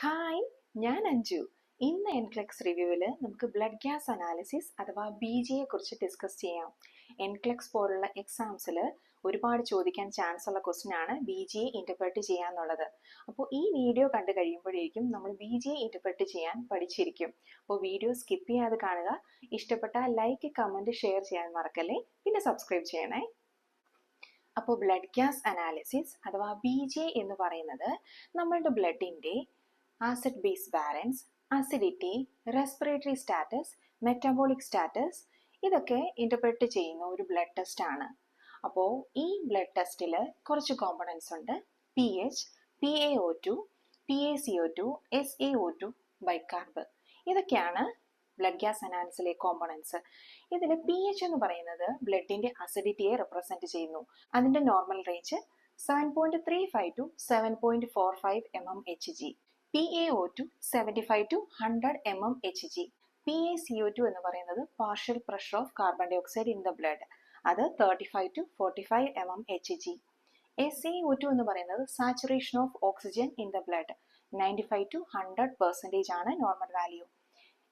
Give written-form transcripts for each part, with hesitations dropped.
Hi, ഞാൻ അഞ്ജു. ഇന്ന് NCLEX റിവ്യൂവിൽ നമുക്ക് ബ്ലഡ് ഗ്യാസ് അനാലിസിസ് അഥവാ BGയെ കുറിച്ച് ഡിസ്കസ് ചെയ്യാം. എൻക്ലെക്സ് പോലുള്ള എക്സാംസിൽ ഒരുപാട് ചോദിക്കാൻ ചാൻസ് ഉള്ള ക്വസ്റ്റ്യൻ ആണ് BGയെ ഇൻ്റർപ്രറ്റ് ചെയ്യാന്നുള്ളത്. അപ്പോൾ ഈ വീഡിയോ കണ്ടു കഴിയുമ്പോഴേക്കും നമ്മൾ BGയെ ഇൻ്റർപ്രറ്റ് ചെയ്യാൻ പഠിച്ചിരിക്കും. അപ്പോൾ വീഡിയോ സ്കിപ്പ് ചെയ്യാതെ കാണുക. ഇഷ്ടപ്പെട്ടാൽ ലൈക്ക്, കമൻറ്റ്, ഷെയർ ചെയ്യാൻ മറക്കല്ലേ. പിന്നെ സബ്സ്ക്രൈബ് ചെയ്യണേ. അപ്പോൾ ബ്ലഡ് ഗ്യാസ് അനാലിസിസ് അഥവാ BGA എന്ന് പറയുന്നത് നമ്മളുടെ ബ്ലഡിൻ്റെ acid base balance, acidity, respiratory status, metabolic status ഇതൊക്കെ ഇൻ്റർപ്രറ്റ് ചെയ്യുന്ന ഒരു ബ്ലഡ് ടെസ്റ്റ് ആണ്. അപ്പോൾ ഈ ബ്ലഡ് ടെസ്റ്റിൽ കുറച്ച് കോമ്പണൻസ് ഉണ്ട്. PH, PaO2, PaCO2, SaO2, ബൈകാർബ്. ഇതൊക്കെയാണ് ബ്ലഡ് ഗ്യാസ് അനാലിസിലെ കോമ്പണൻസ്. ഇതിൽ PH എന്ന് പറയുന്നത് ബ്ലഡിൻ്റെ അസിഡിറ്റിയെ റെപ്രസെൻറ്റ് ചെയ്യുന്നു. അതിൻ്റെ normal range 7.35 to 7.45 mmHg. PaO2 75 to 100 mmHg. PaCO2 എന്ന് പറയുന്നത് partial pressure of carbon dioxide in the blood, അത് 35 to 45 mmHg. SaO2 എന്ന് പറയുന്നത് saturation of oxygen in the blood, 95 to 100% ആണ് നോർമൽ വാല്യൂ.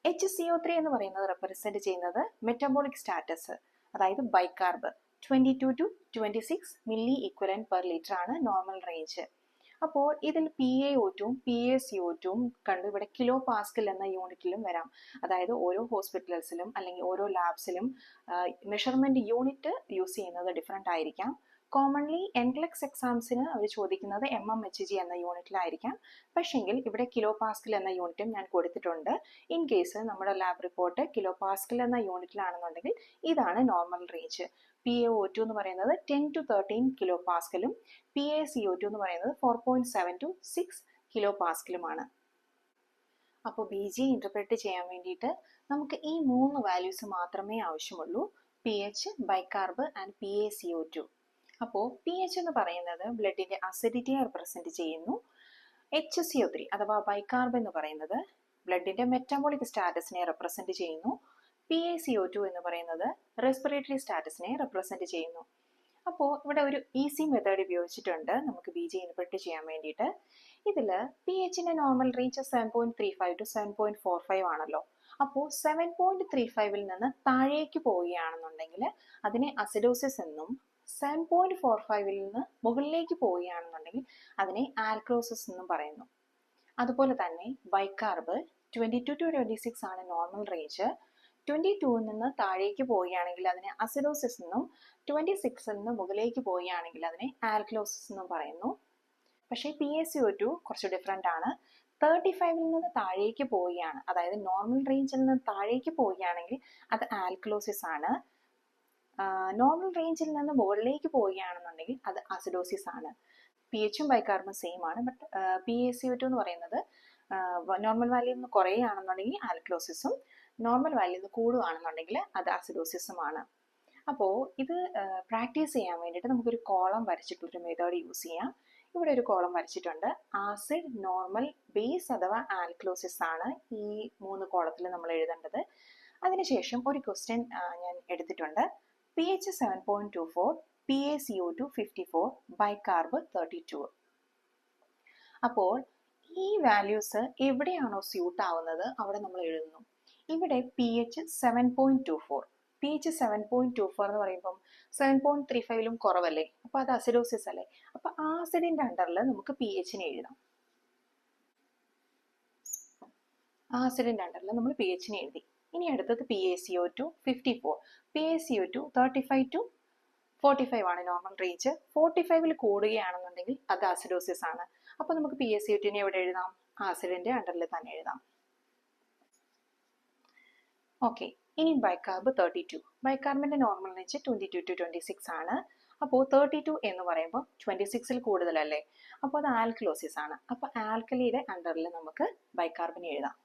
HCO3 എന്ന് പറയുന്നത് റെപ്രസെന്റ് ചെയ്യുന്നത് metabolic status, അതായത് ബൈകാർബ്, 22 to 26 milli equivalent per litre ആണ് നോർമൽ റേഞ്ച്. അപ്പോൾ ഇതിൽ PaO2ഉം PaCO2ഉം കണ്ടു ഇവിടെ കിലോ പാസ്കൽ എന്ന യൂണിറ്റിലും വരാം. അതായത് ഓരോ ഹോസ്പിറ്റൽസിലും അല്ലെങ്കിൽ ഓരോ ലാബ്സിലും മെഷർമെന്റ് യൂണിറ്റ് യൂസ് ചെയ്യുന്നത് ഡിഫറെൻ്റ് ആയിരിക്കാം. കോമൺലി എൻക്ലെക്സ് എക്സാംസിന് അവർ ചോദിക്കുന്നത് mmHg എന്ന യൂണിറ്റിലായിരിക്കാം. പക്ഷെങ്കിൽ ഇവിടെ കിലോ പാസ്കൽ എന്ന യൂണിറ്റും ഞാൻ കൊടുത്തിട്ടുണ്ട്. ഇൻ കേസ് നമ്മുടെ ലാബ് റിപ്പോർട്ട് കിലോ പാസ്കൽ എന്ന യൂണിറ്റിലാണെന്നുണ്ടെങ്കിൽ ഇതാണ് നോർമൽ റേഞ്ച്. PaO2 എന്ന് പറയുന്നത് 10 to 13 കിലോ പാസ്കലും PaCO2 എന്ന് പറയുന്നത് 4.7 to 6 കിലോ പാസ്കലുമാണ്. അപ്പോൾ BG ഇൻ്റർപ്രറ്റ് ചെയ്യാൻ വേണ്ടിയിട്ട് നമുക്ക് ഈ 3 വാല്യൂസ് മാത്രമേ ആവശ്യമുള്ളൂ: PH, ബൈകാർബ് ആൻഡ് PaCO2. അപ്പോൾ PH എന്ന് പറയുന്നത് ബ്ലഡിൻ്റെ അസിഡിറ്റിയെ റെപ്രസെൻറ്റ് ചെയ്യുന്നു. HCO3 അഥവാ ബൈകാർബ് എന്ന് പറയുന്നത് ബ്ലഡിൻ്റെ മെറ്റബോളിക് സ്റ്റാറ്റസിനെ റെപ്രസെൻറ്റ് ചെയ്യുന്നു. PaCO2 എന്ന് പറയുന്നത് റെസ്പിറേറ്ററി സ്റ്റാറ്റസിനെ റെപ്രസെൻറ്റ് ചെയ്യുന്നു. അപ്പോൾ ഇവിടെ ഒരു ഈസി മെത്തേഡ് ഉപയോഗിച്ചിട്ടുണ്ട് നമുക്ക് BG ഇൻ്റർപ്രറ്റ് ചെയ്യാൻ വേണ്ടിയിട്ട്. ഇതിൽ PHൻ്റെ നോർമൽ റേഞ്ച് 7.35 to 7.45 ആണല്ലോ. അപ്പോൾ 7.35ൽ നിന്ന് താഴേക്ക് പോവുകയാണെന്നുണ്ടെങ്കിൽ അതിനെ അസിഡോസിസ് എന്നും, 7.45ൽ നിന്ന് മുകളിലേക്ക് പോവുകയാണെന്നുണ്ടെങ്കിൽ അതിനെ ആൽക്ലോസിസ് എന്നും പറയുന്നു. അതുപോലെ തന്നെ ബൈകാർബ് 22 to 26 ആണ് നോർമൽ റേഞ്ച്. 22ൽ നിന്ന് താഴേക്ക് പോവുകയാണെങ്കിൽ അതിനെ അസിഡോസിസ് എന്നും, 26ൽ നിന്ന് മുകളിലേക്ക് പോവുകയാണെങ്കിൽ അതിനെ ആൽക്ലോസിസ് എന്നും പറയുന്നു. പക്ഷേ PaCO2 കുറച്ച് ഡിഫറെൻ്റ് ആണ്. 35ൽ നിന്ന് താഴേക്ക് പോവുകയാണ്, അതായത് നോർമൽ റേഞ്ചിൽ നിന്ന് താഴേക്ക് പോവുകയാണെങ്കിൽ അത് ആൽക്കലോസിസ് ആണ്. നോർമൽ റേഞ്ചിൽ നിന്ന് മുകളിലേക്ക് പോവുകയാണെന്നുണ്ടെങ്കിൽ അത് അസിഡോസിസ് ആണ്. PHും ബൈകാർബും സെയിം ആണ്. ബട്ട് PaCO2 എന്ന് പറയുന്നത് നോർമൽ വാല്യൂയിൽ നിന്ന് കുറയുകയാണെന്നുണ്ടെങ്കിൽ ആൽക്കലോസിസും, നോർമൽ വാല്യൂയിൽ നിന്ന് കൂടുകയാണെന്നുണ്ടെങ്കിൽ അത് അസിഡോസിസുമാണ്. അപ്പോൾ ഇത് പ്രാക്ടീസ് ചെയ്യാൻ വേണ്ടിയിട്ട് നമുക്കൊരു കോളം വരച്ചിട്ടൊരു മെത്തേഡ് യൂസ് ചെയ്യാം. ഇവിടെ ഒരു കോളം വരച്ചിട്ടുണ്ട്. ആസിഡ്, നോർമൽ, ബേസ് അഥവാ ആൽക്കലോസിസ് ആണ് ഈ 3 കോളത്തിൽ നമ്മൾ എഴുതേണ്ടത്. അതിനുശേഷം ഒരു ക്വസ്റ്റ്യൻ ഞാൻ എടുത്തിട്ടുണ്ട്. PH 7.24, PaCO2 54, ബൈകാർബ് 32. അപ്പോൾ ഈ വാല്യൂസ് എവിടെയാണോ സ്യൂട്ട് ആവുന്നത് അവിടെ നമ്മൾ എഴുതുന്നു. ഇവിടെ PH 7.24, PH 7.24 എന്ന് പറയുമ്പം 7.35ലും കുറവല്ലേ, അപ്പോൾ അത് അസിഡോസിസ് അല്ലേ. അപ്പോൾ ആസിഡിൻ്റെ അണ്ടറിൽ നമുക്ക് PHനെ എഴുതാം. ആസിഡിൻ്റെ അണ്ടറിൽ നമ്മൾ PHനെ എഴുതി. ഇനി അടുത്തത് PaCO2 54. PaCO2 35 to 45 ആണ് നോർമൽ റേഞ്ച്. 45ൽ കൂടുകയാണെന്നുണ്ടെങ്കിൽ അത് അസിഡോസിസ് ആണ്. അപ്പോൾ നമുക്ക് PaCO2നെ എവിടെ എഴുതാം? ആസിഡിൻ്റെ അണ്ടറിൽ തന്നെ എഴുതാം. ഓക്കെ, ഇനി ബൈകാർബ് 32. ബൈകാർബിൻ്റെ നോർമൽ റേഞ്ച് 22 to 26 ആണ്. അപ്പോൾ 32 എന്ന് പറയുമ്പോൾ 26ൽ കൂടുതലല്ലേ, അപ്പോൾ അത് ആൽക്കലോസിസ് ആണ്. അപ്പോൾ ആൽക്കലിയുടെ അണ്ടറിൽ നമുക്ക് ബൈകാർബിനെ എഴുതാം.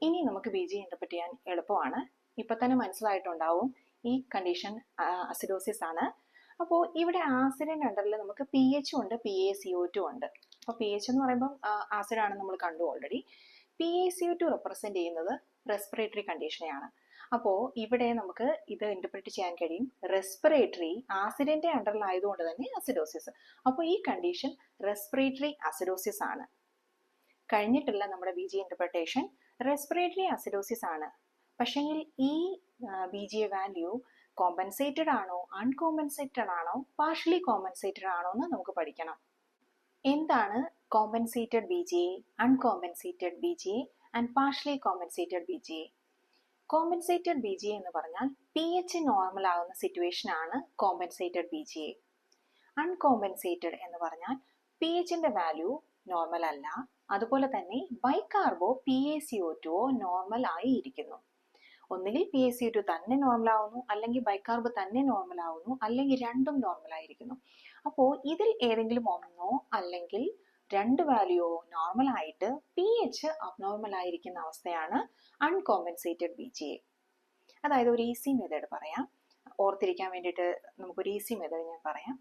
ഇനി നമുക്ക് BG ഇൻ്റർപ്രറ്റ് ചെയ്യാൻ എളുപ്പമാണ്. ഇപ്പം തന്നെ മനസ്സിലായിട്ടുണ്ടാവും ഈ കണ്ടീഷൻ അസിഡോസിസ് ആണ്. അപ്പോൾ ഇവിടെ ആസിഡിൻ്റെ അണ്ടറിൽ നമുക്ക് PHും ഉണ്ട്, PaCO2 ഉണ്ട്. അപ്പോൾ PH എന്ന് പറയുമ്പോൾ ആസിഡാണ് നമ്മൾ കണ്ടു ഓൾറെഡി. PaCO2 റെപ്രസെൻറ്റ് ചെയ്യുന്നത് റെസ്പിറേറ്ററി കണ്ടീഷനെയാണ്. അപ്പോൾ ഇവിടെ നമുക്ക് ഇത് ഇന്റർപ്രറ്റ് ചെയ്യാൻ കഴിയും റെസ്പിറേറ്ററി ആസിഡിന്റെ അണ്ടറിലായതുകൊണ്ട് തന്നെ അസിഡോസിസ്. അപ്പോൾ ഈ കണ്ടീഷൻ റെസ്പിറേറ്ററി അസിഡോസിസ് ആണ്. കഴിഞ്ഞിട്ടുള്ള നമ്മുടെ B G interpretation respiratory acidosis ആണ്. പക്ഷെങ്കിൽ ഈ ബി ജി വാല്യൂ കോമ്പൻസേറ്റഡ് ആണോ അൺകോമ്പൻസേറ്റഡ് ആണോ പാർഷ്യലി കോമ്പൻസേറ്റഡ് ആണോ എന്ന് നമുക്ക് പഠിക്കണം. എന്താണ് compensated B G A, uncompensated B G A and partially compensated B G A? Compensated B G A എന്ന് പറഞ്ഞാൽ പി എച്ച് നോർമൽ ആവുന്ന സിറ്റുവേഷൻ ആണ് compensated B G A. Uncompensated എന്ന് പറഞ്ഞാൽ പി എച്ചിന്റെ വാല്യൂ നോർമൽ അല്ല, അതുപോലെ തന്നെ ബൈകാർബോ PaCO2 നോർമൽ ആയി ഇരിക്കുന്നു. ഒന്നുകിൽ PaCO2 തന്നെ നോർമൽ ആവുന്നു, അല്ലെങ്കിൽ ബൈകാർബ് തന്നെ നോർമൽ ആവുന്നു, അല്ലെങ്കിൽ രണ്ടും നോർമൽ ആയിരിക്കുന്നു. അപ്പോൾ ഇതിൽ ഏതെങ്കിലും ഒന്നോ അല്ലെങ്കിൽ രണ്ട് വാല്യൂയോ നോർമൽ ആയിട്ട് പി എച്ച് അബ്നോർമൽ ആയിരിക്കുന്ന അവസ്ഥയാണ് അൺകോമ്പൻസേറ്റഡ് ബി ജി എ. അതായത് ഒരു ഈസി മെത്തേഡ് പറയാം, ഓർത്തിരിക്കാൻ വേണ്ടിയിട്ട് നമുക്കൊരു ഈസി മെത്തേഡ് ഞാൻ പറയാം.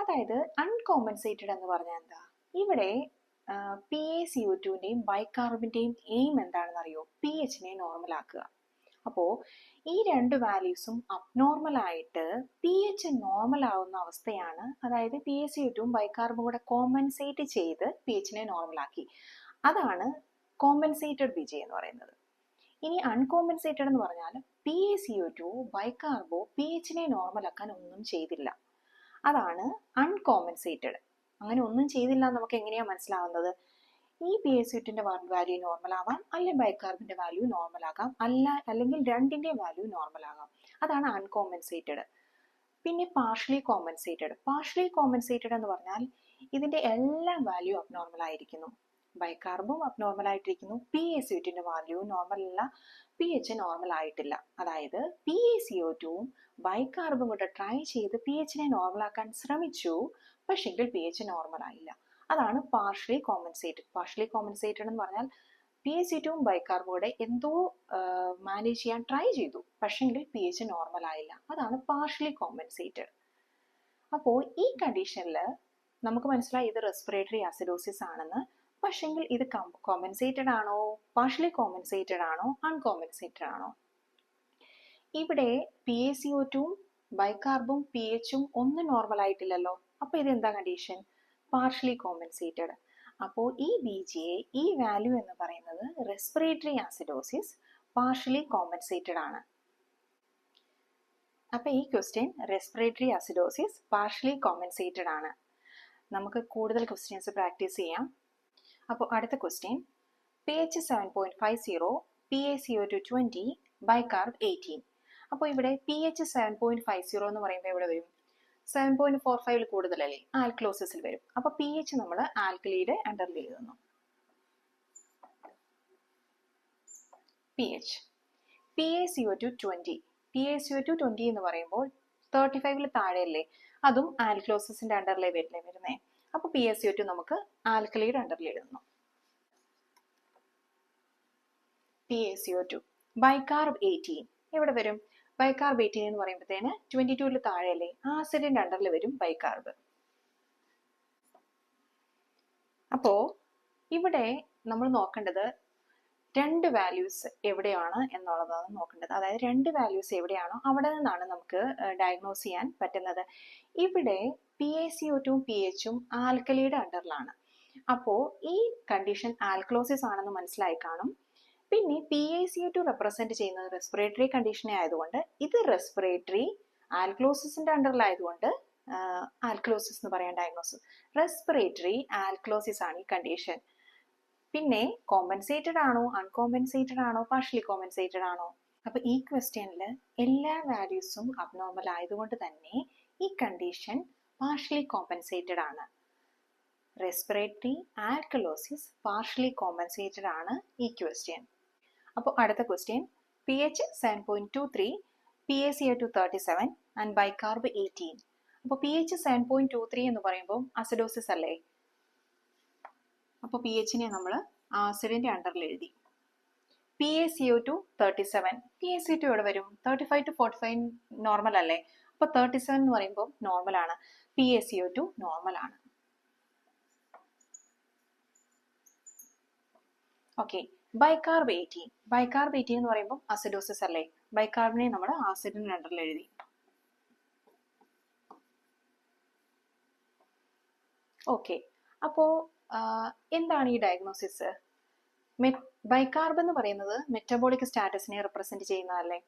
അതായത് അൺകോമ്പൻസേറ്റഡ് എന്ന് പറഞ്ഞാൽ എന്താ? ഇവിടെ PaCO2ന്റെയും ബൈകാർബിന്റെയും എയിം എന്താണെന്ന് അറിയോ? പി എച്ചിനെ നോർമൽ ആക്കുക. അപ്പോൾ ഈ രണ്ട് വാല്യൂസും അബ്നോർമൽ ആയിട്ട് പി എച്ച് നോർമൽ ആവുന്ന അവസ്ഥയാണ്, അതായത് PaCO2 ബൈകാർബും കൂടെ കോമ്പൻസേറ്റ് ചെയ്ത് പി എച്ചിനെ നോർമൽ ആക്കി. അതാണ് കോമ്പൻസേറ്റഡ് ബി ജി എന്ന് പറയുന്നത്. ഇനി അൺകോമ്പൻസേറ്റഡ് എന്ന് പറഞ്ഞാൽ PaCO2 ബൈകാർബോ പി എച്ചിനെ നോർമൽ ആക്കാൻ ഒന്നും ചെയ്തില്ല. അതാണ് അൺകോമ്പൻസേറ്റഡ്. അങ്ങനെ ഒന്നും ചെയ്തില്ല നമുക്ക് എങ്ങനെയാ മനസ്സിലാവുന്നത്? ഈ PaCO2ന്റെ വാല്യൂ നോർമൽ ആവാം, അല്ലെങ്കിൽ ബൈകാർബിന്റെ വാല്യൂ നോർമൽ ആകാം, അല്ലെങ്കിൽ രണ്ടിന്റെയും വാല്യൂ നോർമൽ ആകാം. അതാണ് അൺകോമ്പൻസേറ്റഡ്. പിന്നെ പാർഷ്യലി കോമ്പൻസേറ്റഡ്. പാർഷ്യലി കോമ്പൻസേറ്റഡ് എന്ന് പറഞ്ഞാൽ ഇതിന്റെ എല്ലാ വാല്യൂ അബ്നോർമൽ ആയിരിക്കുന്നു. ബൈകാർബും അബ്നോർമൽ ആയിട്ടിരിക്കുന്നു, PaCO2ന്റെ വാല്യൂ നോർമൽ അല്ല, പി എച്ച് നോർമൽ ആയിട്ടില്ല. അതായത് PaCO2വും ബൈകാർബും കൂടെ ട്രൈ ചെയ്ത് പി എച്ചിനെ നോർമൽ ആക്കാൻ ശ്രമിച്ചു, പക്ഷെങ്കിൽ പി എച്ച് നോർമൽ ആയില്ല. അതാണ് പാർഷ്യലി കോമ്പൻസേറ്റഡ്. പാർഷ്യലി കോമ്പൻസേറ്റഡ് എന്ന് പറഞ്ഞാൽ PaCO2വും ബൈകാർബും കൂടെ എന്തോ മാനേജ് ചെയ്യാൻ ട്രൈ ചെയ്തു, പക്ഷെങ്കിൽ പി എച്ച് നോർമൽ ആയില്ല. അതാണ് പാർഷ്യലി കോമ്പൻസേറ്റഡ്. അപ്പോൾ ഈ കണ്ടീഷനിൽ നമുക്ക് മനസ്സിലായി ഇത് റെസ്പിറേറ്ററി അസിഡോസിസ് ആണെന്ന്. പക്ഷെങ്കിൽ ഇത് കോമ്പൻസേറ്റഡ് ആണോ, പാർഷ്യലി കോമ്പൻസേറ്റഡ് ആണോ, അൺകോമ്പൻസേറ്റഡ് ആണോ? ഇവിടെ PaCO2വും ബൈകാർബും പി എച്ചും ഒന്നും നോർമൽ ആയിട്ടില്ലല്ലോ. അപ്പൊ ഇത് എന്താ കണ്ടീഷൻ? Partially compensated. അപ്പോൾ ഈ ബി ജി എ ഈ വാല്യൂ എന്ന് പറയുന്നത് റെസ്പിറേറ്ററി ആസിഡോസിസ് പാർഷ്യലി കോമ്പൻസേറ്റഡ് ആണ്. അപ്പൊ ഈ question respiratory acidosis partially compensated ആണ്. നമുക്ക് കൂടുതൽ ക്വസ്റ്റ്യൻസ് പ്രാക്ടീസ് ചെയ്യാം. അപ്പോൾ അടുത്ത ക്വസ്റ്റ്യൻ, pH 7.50, PaCO2 20, ബൈകാർബ് 18. അപ്പോൾ ഇവിടെ pH 7.50 എന്ന് പറയുമ്പോൾ എവിടെ വരും? 7.45 കൂടുതലല്ലേ, ആൽക്കലോസിസിൽ വരും. അപ്പൊ pH നമ്മൾ ആൽക്കലിയുടെ അണ്ടറിൽ എഴുതുന്നു. pH PaCO2 20, PaCO2 20 എന്ന് പറയുമ്പോൾ 35 താഴെയല്ലേ, അതും ആൽക്കലോസിസിന്റെ അണ്ടറിലെ വരുന്നേ. അപ്പൊ PaCO2 നമുക്ക് ആൽക്കലിയുടെ അണ്ടറിൽ എഴുതുന്നു. PaCO2 ബൈകാർബ് 18 എവിടെ വരും? ബൈകാർബ് 18 എന്ന് പറയുമ്പോഴത്തേന് 22 താഴെയല്ലേ, ആസിഡിന്റെ അണ്ടറിൽ വരും ബൈകാർബ്. അപ്പോ ഇവിടെ നമ്മൾ നോക്കേണ്ടത് രണ്ട് വാല്യൂസ് എവിടെയാണ് എന്നുള്ളതാണ് നോക്കേണ്ടത്. അതായത് രണ്ട് വാല്യൂസ് എവിടെയാണോ അവിടെ നിന്നാണ് നമുക്ക് ഡയഗ്നോസ് ചെയ്യാൻ പറ്റുന്നത്. ഇവിടെ PaCO2വും PHും ആൽക്കലിയുടെ അണ്ടറിലാണ്. അപ്പോൾ ഈ കണ്ടീഷൻ ആൽക്കലോസിസ് ആണെന്ന് മനസ്സിലായി കാണും. പിന്നെ PaCO2 റെപ്രസെന്റ് ചെയ്യുന്നത് റെസ്പിറേറ്ററി കണ്ടീഷനെ ആയതുകൊണ്ട് ഇത് റെസ്പിറേറ്ററി ആൽക്കലോസിസിന്റെ അണ്ടറിലായതുകൊണ്ട് ആൽക്കലോസിസ് എന്ന് പറയാൻ ഡയഗ്നോസിസ്. റെസ്പിറേറ്ററി ആൽക്കലോസിസ് ആണ് ഈ കണ്ടീഷൻ. പിന്നെ കോമ്പൻസേറ്റഡ് ആണോ, അൺകോമ്പൻസേറ്റഡ് ആണോ, പാർഷ്യലി കോമ്പൻസേറ്റഡ് ആണോ? അപ്പൊ ഈ ക്വസ്റ്റ്യനിൽ എല്ലാ വാല്യൂസും അബ്നോർമൽ ആയതുകൊണ്ട് തന്നെ ഈ കണ്ടീഷൻ പാർഷ്യലി കോമ്പൻസേറ്റഡ് ആണ്. റെസ്പിറേറ്ററി ആൽക്കലോസിസ് പാർഷ്യലി കോമ്പൻസേറ്റഡ് ആണ് ഈ ക്വസ്റ്റ്യൻ. അപ്പോൾ അടുത്ത ക്വസ്റ്റ്യൻ, pH 7.23, PaCO2 37 ആൻഡ് ബൈകാർബ് 18. അപ്പോൾ pH 7.23 എന്ന് പറയുമ്പോൾ അസിഡോസിസ് അല്ലേ. അപ്പോൾ PHനെ നമ്മൾ ആസിഡിന്റെ അണ്ടറിൽ എഴുതി. PaCO2 37, PaCO2 എവിടെ വരും? 35 to 45 നോർമൽ അല്ലേ. അപ്പോൾ 37 എന്ന് പറയുമ്പോൾ നോർമൽ ആണ്, PaCO2 നോർമൽ ആണ്. ഓക്കെ, ബൈകാർബ് 18. ബൈകാർബ് 18 എന്ന് പറയുമ്പോൾ അസിഡോസിസ് അല്ലേ. ബൈകാർബിനെ നമ്മൾ ആസിഡിന്റെ അണ്ടറിൽ എഴുതി. ഓക്കെ, അപ്പോൾ എന്താണ് ഈ ഡയഗ്നോസിസ്? ബൈകാർബ് എന്ന് പറയുന്നത് മെറ്റബോളിക് സ്റ്റാറ്റസിനെ റെപ്രസെന്റ് ചെയ്യുന്നതല്ലേ.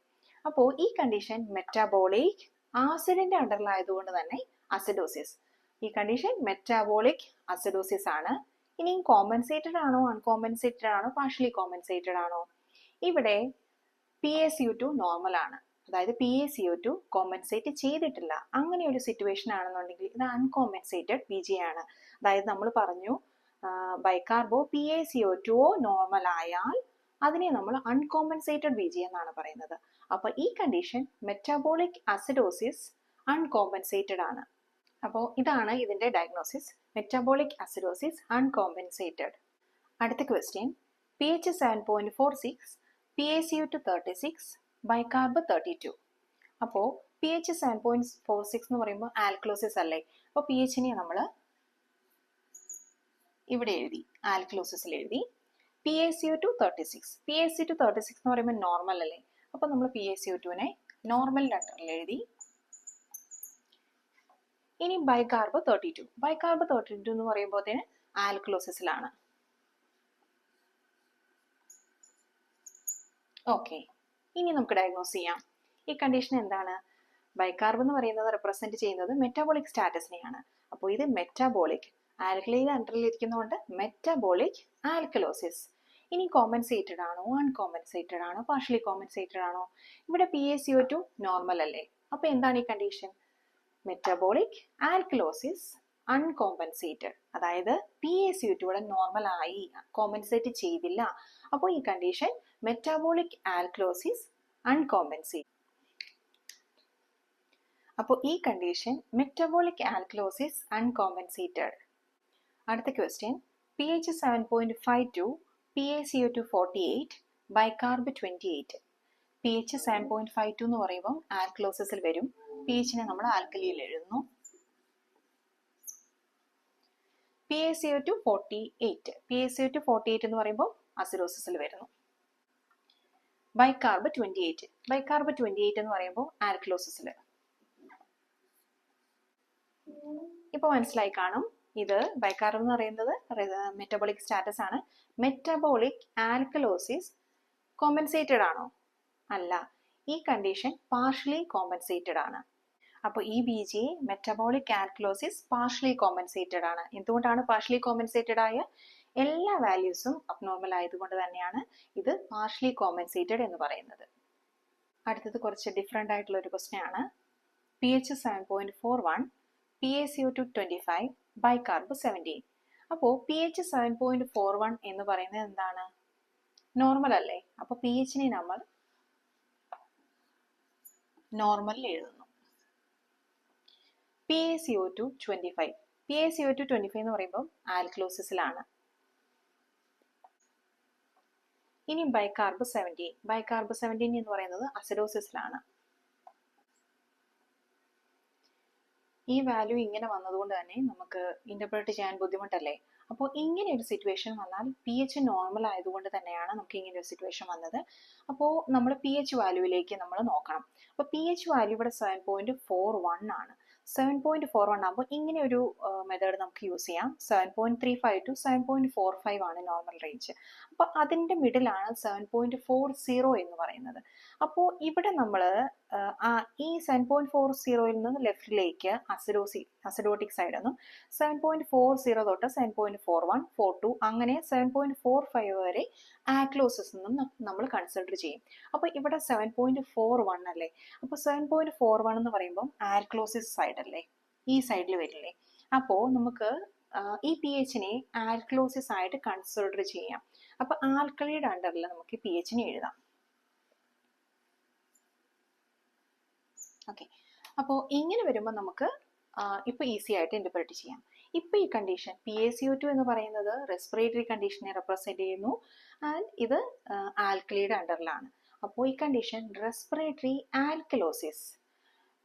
അപ്പോൾ ഈ കണ്ടീഷൻ മെറ്റബോളിക് ആസിഡിന്റെ അണ്ടറിലായതുകൊണ്ട് തന്നെ അസിഡോസിസ്. ഈ കണ്ടീഷൻ മെറ്റബോളിക് അസിഡോസിസ് ആണ്. ഇനിയും കോമ്പൻസേറ്റഡ് ആണോ അൺകോമ്പൻസേറ്റഡ് ആണോ പാർഷ്യലി കോമ്പൻസേറ്റഡ് ആണോ? ഇവിടെ PaCO2 നോർമൽ ആണ്, അതായത് PaCO2 കോമ്പൻസേറ്റ് ചെയ്തിട്ടില്ല. അങ്ങനെ ഒരു സിറ്റുവേഷൻ ആണെന്നുണ്ടെങ്കിൽ ഇത് അൺകോമ്പൻസേറ്റഡ് BGA ആണ്. അതായത് നമ്മൾ പറഞ്ഞു ബൈകാർബോ PaCO2 നോർമൽ ആയാൽ അതിനെ നമ്മൾ അൺകോമ്പൻസേറ്റഡ് BGA എന്നാണ് പറയുന്നത്. അപ്പോൾ ഈ കണ്ടീഷൻ മെറ്റബോളിക് അസിഡോസിസ് അൺകോമ്പൻസേറ്റഡ് ആണ്. അപ്പോൾ ഇതാണ് ഇതിന്റെ ഡയഗ്നോസിസ്, മെറ്റബോളിക് അസിഡോസിസ് അൺകോമ്പൻസേറ്റഡ്. അടുത്ത ക്വസ്റ്റ്യൻ, pH 7.46, PaCO2 36, ബൈകാർബ് 32. അപ്പോൾ pH 7.46 എന്ന് പറയുമ്പോൾ ആൽക്കലോസിസ് അല്ലേ. അപ്പോൾ pHനെ നമ്മൾ ഇവിടെ എഴുതി, ആൽക്കലോസിസിൽ എഴുതി. PaCO2 36, PaCO2 36 എന്ന് പറയുമ്പോൾ നോർമൽ അല്ലേ. അപ്പോൾ നമ്മൾ PaCO2നെ നോർമൽ അണ്ടറിൽ എഴുതി. ഇനി ബൈകാർബ് 32, ബൈകാർബ് 32 എന്ന് പറയുമ്പോഴത്തേന് ആൽക്കലോസിസിലാണ്. ഓക്കെ, ഇനി നമുക്ക് ഡയഗ്നോസ് ചെയ്യാം. ഈ കണ്ടീഷൻ എന്താണ്? ബൈകാർബ് എന്ന് പറയുന്നത് റെപ്രസെന്റ് ചെയ്യുന്നത് മെറ്റബോളിക് സ്റ്റാറ്റസിനെയാണ്. അപ്പോൾ ഇത് മെറ്റബോളിക് ആൽക്കലൈൻ അണ്ടറിൽ ഇരിക്കുന്നതുകൊണ്ട് മെറ്റബോളിക് ആൽക്കലോസിസ്. ഇനി കോമ്പൻസേറ്റഡ് ആണോ അൺകോമ്പൻസേറ്റഡ് ആണോ പാർഷ്യലി കോമ്പൻസേറ്റഡ് ആണോ? ഇവിടെ PaCO2 നോർമൽ അല്ലേ. അപ്പോൾ എന്താണ് ഈ കണ്ടീഷൻ? മെറ്റബോളിക് ആൽക്കലോസിസ് അൺകോമ്പൻസേറ്റഡ്, അതായത് PaCO2 ഇവിടെ നോർമൽ ആയി, കോമ്പൻസേറ്റ് ചെയ്തില്ല. അപ്പോൾ ഈ കണ്ടീഷൻ മെറ്റബോളിക് ആൽക്കലോസിസ് അൺകോമ്പൻസേറ്റഡ്. അപ്പോൾ ഈ കണ്ടീഷൻ മെറ്റബോളിക് ആൽക്കലോസിസ് അൺകോമ്പൻസേറ്റഡ്. അടുത്ത ക്വസ്റ്റ്യൻ, pH 7.52, PaCO2 48, ബൈകാർബ് 28. pH 7.52 എന്ന് പറയുമ്പോൾ ആൽക്കലോസിസിൽ വരും. pHനെ നമ്മൾ ആൽക്കലിയിൽ എഴുതുന്നു. PaCO2 48, PaCO2 48 എന്ന് പറയുമ്പോൾ അസിഡോസിസിൽ വരുന്നു. ബൈകാർബ് 28, ബൈകാർബ് 28 എന്ന് പറയുമ്പോൾ ആൽക്കലോസിസിൽ. ഇപ്പോൾ മനസ്സിലായി കാണും, ഇത് ബൈകാർബ് എന്ന് പറയുന്നത് മെറ്റബോളിക് സ്റ്റാറ്റസ് ആണ്. മെറ്റബോളിക് ആൽക്കലോസിസ് കോമ്പൻസേറ്റഡ് ആണോ? അല്ല, ഈ കണ്ടീഷൻ പാർഷ്യലി കോമ്പൻസേറ്റഡ് ആണ്. അപ്പോൾ ഈ BGA metabolic alkalosis partially compensated ആണ്. എന്തുകൊണ്ടാണ് പാർഷ്യലി കോമ്പൻസേറ്റഡ് ആയ? എല്ലാ വാല്യൂസും അബ്നോർമൽ ആയതുകൊണ്ട് തന്നെയാണ് ഇത് പാർഷ്യലി കോമ്പൻസേറ്റഡ് എന്ന് പറയുന്നത്. അടുത്തത് കുറച്ച് ഡിഫറെൻ്റ് ആയിട്ടുള്ള ഒരു ക്വസ്റ്റ്യൻ ആണ്. pH 7.41, PaCO2 25, ബൈകാർബ് 17. അപ്പോൾ pH 7.41 എന്ന് പറയുന്നത് എന്താണ്? നോർമൽ അല്ലേ. അപ്പോൾ pHനെ നമ്മൾ നോർമലിൽ എഴുതുന്നു. PaCO2 25, PaCO2 25 എന്ന് പറയുമ്പോൾ ആൽക്കലോസിസിലാണ്. ഇനി ബൈകാർബ് 17, ബൈകാർബ് 17 എന്ന് പറയുന്നത് അസിഡോസിസിലാണ്. ഈ വാല്യൂ ഇങ്ങനെ വന്നതുകൊണ്ട് തന്നെ നമുക്ക് ഇന്റർപ്രറ്റ് ചെയ്യാൻ ബുദ്ധിമുട്ടല്ലേ. അപ്പോൾ ഇങ്ങനെ ഒരു സിറ്റുവേഷൻ വന്നാൽ pH നോർമൽ ആയതുകൊണ്ട് തന്നെയാണ് നമുക്ക് ഇങ്ങനെ ഒരു സിറ്റുവേഷൻ വന്നത്. അപ്പോൾ നമ്മൾ pH വാല്യൂവിലേക്ക് നമ്മൾ നോക്കണം. അപ്പോൾ pH വാല്യൂ ഇവിടെ 7.41 ആണ്. 7.41 ആകുമ്പോൾ ഇങ്ങനെ ഒരു മെത്തേഡ് നമുക്ക് യൂസ് ചെയ്യാം. 7.35 to 7.45 ആണ് നോർമൽ റേഞ്ച്. അപ്പോൾ അതിൻ്റെ മിഡിലാണ് 7.40 എന്ന് പറയുന്നത്. അപ്പോൾ ഇവിടെ നമ്മൾ ഈ 7.40 നിന്ന് ലെഫ്റ്റിലേക്ക് അസിഡോട്ടിക് സൈഡ് എന്നും 7.40 തൊട്ട് 7.41, 42 അങ്ങനെ 7.45 വരെ ആക്ലോസിസ് എന്നും നമ്മൾ കൺസിഡർ ചെയ്യും. അപ്പോൾ ഇവിടെ 7.41 അല്ലേ. അപ്പോൾ 7.41 എന്ന് പറയുമ്പോൾ ആൽക്കലോസിസ് സൈഡ് അല്ലേ, ഈ സൈഡിൽ വരില്ലേ. അപ്പോൾ നമുക്ക് ഈ pHനെ ആൽക്കലോസിസ് ആയിട്ട് കൺസിഡർ ചെയ്യാം. അപ്പോൾ ആൽക്കലിയുടെ അണ്ടറിൽ നമുക്ക് pHനെ എഴുതാം. ഓക്കെ, അപ്പോൾ ഇങ്ങനെ വരുമ്പോൾ നമുക്ക് ഇപ്പോൾ ഈസി ആയിട്ട് ഇന്റർപ്രറ്റ് ചെയ്യാം. ഇപ്പോൾ ഈ കണ്ടീഷൻ PaCO2 എന്ന് പറയുന്നത് റെസ്പിറേറ്ററി കണ്ടീഷനെ റെപ്രസെന്റ് ചെയ്യുന്നു ആൻഡ് ഇത് ആൽക്കലിയുടെ അണ്ടറിലാണ്. അപ്പോൾ ഈ കണ്ടീഷൻ റെസ്പിറേറ്ററി ആൽക്കലോസിസ്.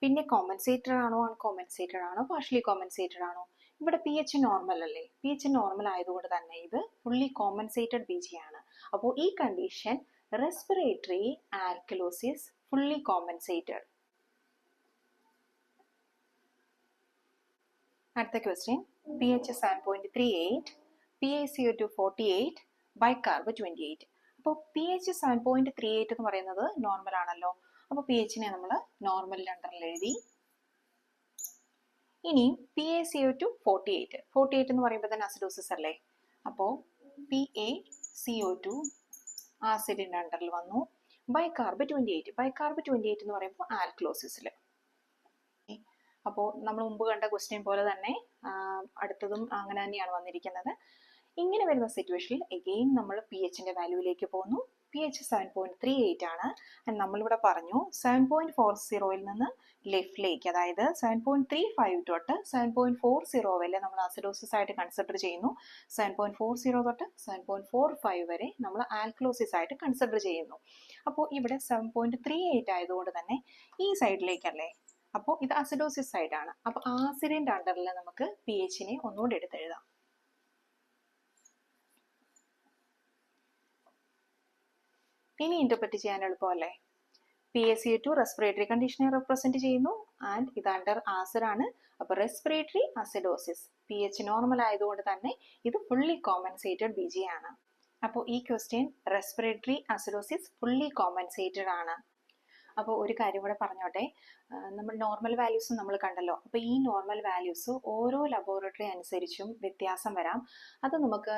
പിന്നെ കോമ്പൻസേറ്റഡ് ആണോ അൺകോമ്പൻസേറ്റഡ് ആണോ പാർഷ്യലി കോമ്പൻസേറ്റഡ് ആണോ? ഇവിടെ pH നോർമൽ അല്ലേ. pH നോർമൽ ആയതുകൊണ്ട് തന്നെ ഇത് ഫുള്ളി കോമ്പൻസേറ്റഡ് BGA ആണ്. അപ്പോൾ ഈ condition respiratory alkalosis fully compensated. അടുത്ത ക്വസ്റ്റ്യൻ pH 7.38, PaCO2 48, ബൈകാർബ് 28. അപ്പോൾ pH 7.38 എന്ന് പറയുന്നത് നോർമൽ ആണല്ലോ. അപ്പോൾ pHനെ നമ്മൾ നോർമലിൽ അണ്ടറിൽ എഴുതി. ഇനി PaCO2 48 എന്ന് പറയുമ്പോൾ തന്നെ അസിഡോസിസ് അല്ലേ. അപ്പോൾ PaCO2 ആസിഡിന്റെ അണ്ടറിൽ വന്നു. ബൈകാർബ് 28 എന്ന് പറയുമ്പോൾ ആൽക്ലോസിസിൽ. അപ്പോൾ നമ്മൾ മുമ്പ് കണ്ട ക്വസ്റ്റ്യൻ പോലെ തന്നെ അടുത്തതും അങ്ങനെ തന്നെയാണ് വന്നിരിക്കുന്നത്. ഇങ്ങനെ വരുന്ന സിറ്റുവേഷനിൽ എഗെയിൻ നമ്മൾ pHന്റെ വാല്യൂയിലേക്ക് പോകുന്നു. pH 7.38 ആണ്. നമ്മളിവിടെ പറഞ്ഞു 7.40 നിന്ന് ലെഫ്റ്റിലേക്ക്, അതായത് 7.35 തൊട്ട് 7.40 വരെ നമ്മൾ അസിഡോസിസ് ആയിട്ട് കൺസിഡർ ചെയ്യുന്നു. 7.40 തൊട്ട് 7.45 വരെ നമ്മൾ ആൽക്ലോസിസ് ആയിട്ട് കൺസിഡർ ചെയ്യുന്നു. അപ്പോൾ ഇവിടെ 7.38 ആയതുകൊണ്ട് തന്നെ ഈ സൈഡിലേക്കല്ലേ. അപ്പോൾ ഇത് അസിഡോസിസ് സൈഡാണ്. അപ്പോൾ ആസിഡിന്റെ അണ്ടറിൽ നമുക്ക് pHനെ ഒന്നുകൂടി എടുത്തെഴുതാം. ഇനി ഇന്റർപ്രറ്റ് ചെയ്യാൻ എളുപ്പമല്ലേ. PaCO2 റെസ്പിറേറ്ററി കണ്ടീഷനെ റെപ്രസെന്റ് ചെയ്യുന്നു ആൻഡ് ഇത് അണ്ടർ ആസിഡ് ആണ്. അപ്പോൾ റെസ്പിറേറ്ററി അസിഡോസിസ്. pH നോർമൽ ആയതുകൊണ്ട് തന്നെ ഇത് ഫുള്ളി കോമ്പൻസേറ്റഡ് BG ആണ്. അപ്പോൾ ഈ question respiratory acidosis fully compensated ആണ്. അപ്പോൾ ഒരു കാര്യം കൂടെ പറഞ്ഞോട്ടെ, നമ്മൾ നോർമൽ വാല്യൂസ് നമ്മൾ കണ്ടല്ലോ. അപ്പോൾ ഈ നോർമൽ വാല്യൂസ് ഓരോ ലബോറട്ടറി അനുസരിച്ചും വ്യത്യാസം വരാം. അത് നമുക്ക്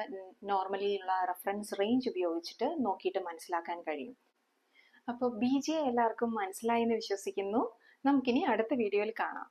നോർമലി ഉള്ള റെഫറൻസ് റേഞ്ച് ഉപയോഗിച്ചിട്ട് നോക്കിയിട്ട് മനസ്സിലാക്കാൻ കഴിയും. അപ്പോൾ BGA എല്ലാവർക്കും മനസ്സിലായി എന്ന് വിശ്വസിക്കുന്നു. നമുക്കിനി അടുത്ത വീഡിയോയിൽ കാണാം.